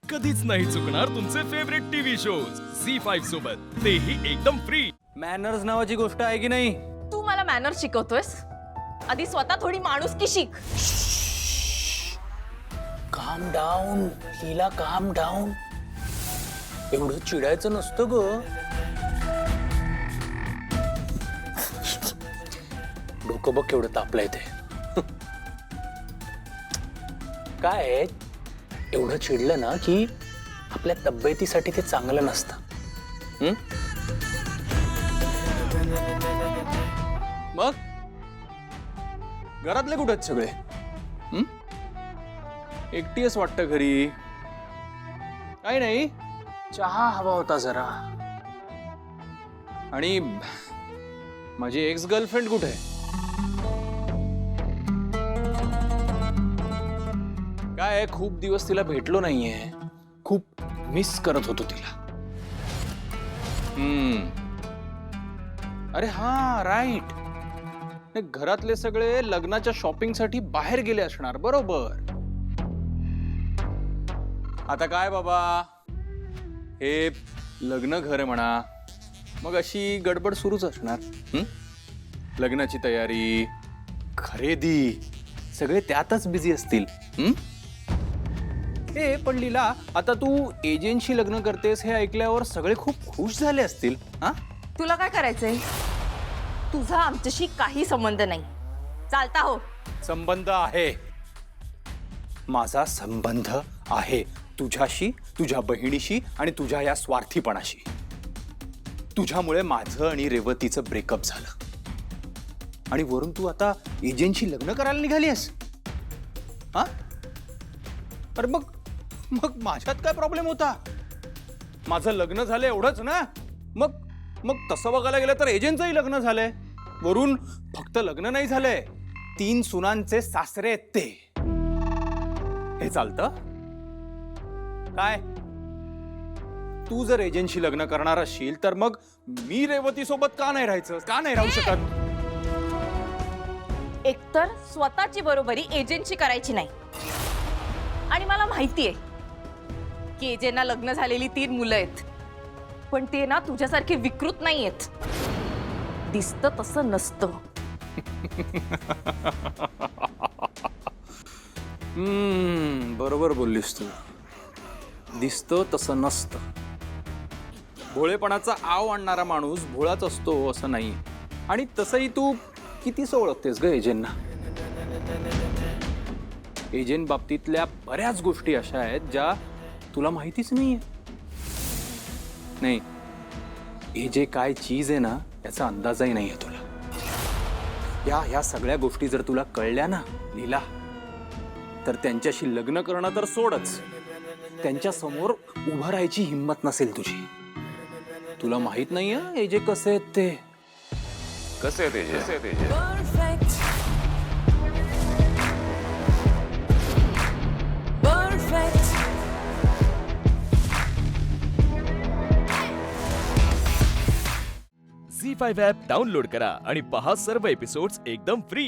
कधीच नाही चुकणार तुमचे फेवरेट टीव्ही शोज झी5 सोबत, तेही एकदम फ्री। मॅनर्स नावाची गोष्ट आहे की नाही? तू मला मॅनर शिकवतोयस? आधी स्वतः थोडी माणुसकी शिक। काम डाऊन लीला, काम डाऊन. एवढं चिडायचं नसतं ग. डोकं बघ केवढं तापलंय ते. काय एवढं चिडलं ना की आपल्या तब्येतीसाठी ते चांगलं नसतं. मग घरातले कुठे आहेत सगळे? एकटीच वाटतं घरी. काही नाही, चहा हवा होता जरा. आणि माझी एक्स गर्लफ्रेंड कुठे आहे? काय खूप दिवस तिला भेटलो नाहीये. खूप मिस करत होतो तिला. अरे हा राईट, घरातले सगळे लग्नाच्या शॉपिंग साठी बाहेर गेले असणार. बरोबर. आता काय बाबा, हे लग्न घर म्हणा, मग अशी गडबड सुरूच असणार. लग्नाची तयारी, खरेदी, सगळे त्यातच बिझी असतील. ए पण लीला, आता तू एजंटशी लग्न करतेस हे ऐकल्यावर सगळे खूप खुश झाले असतील. हा, तुला काय करायचंय? तुझा आमच्याशी काही संबंध नाही. चालता हो. संबंध आहे. माझा संबंध आहे तुझ्याशी, तुझ्या बहिणीशी आणि तुझ्या या स्वार्थीपणाशी. तुझ्यामुळे माझं आणि रेवतीचं ब्रेकअप झालं आणि वरून तू आता एजंटशी लग्न करायला निघालीस. हा, अरे मग मग माझ्यात काय प्रॉब्लेम होता? माझं लग्न झालं एवढंच ना. मग मग तसं बघायला गेलं तर एजंटचंही लग्न झालंय. वरून फक्त लग्न नाही झालंय, 3 सुनांचे सासरे आहेत ते. हे चालतं काय? तू जर एजंटशी लग्न करणार असशील तर मग मी रेवती सोबत का नाही राहायचं? का नाही राहू शकत? एकतर स्वतःची बरोबरी एजंटशी करायची नाही. आणि मला माहितीये की एजंटना लग्न झालेली 3 मुलं आहेत, पण ते ना तुझ्यासारखे विकृत नाही आहेत. दिसतं तसं नसतं. बरोबर बोललीस तू. दिसतं तसं नसतं. भोळेपणाचा आव आणणारा माणूस भोळाच असतो असं नाही. आणि तसंही तू कितीच ओळखतेस ग एजंटना. एजंट बाबतीतल्या बऱ्याच गोष्टी अशा आहेत ज्या तुला माहितीच नाहीये. नाही, हे जे काय चीज आहे ना याचा अंदाजही नाहीये तुला. या सगळ्या गोष्टी जर तुला कळल्या ना लीला, तर त्यांच्याशी लग्न करणं तर सोडच, त्यांच्या समोर उभं राहायची हिंमत नसेल तुझी. तुला माहित नाहीये हे जे कसे आहेत ते. कसे आहेत एजे? झी5 ॲप डाउनलोड करा आणि पहा सर्व एपिसोड्स एकदम फ्री।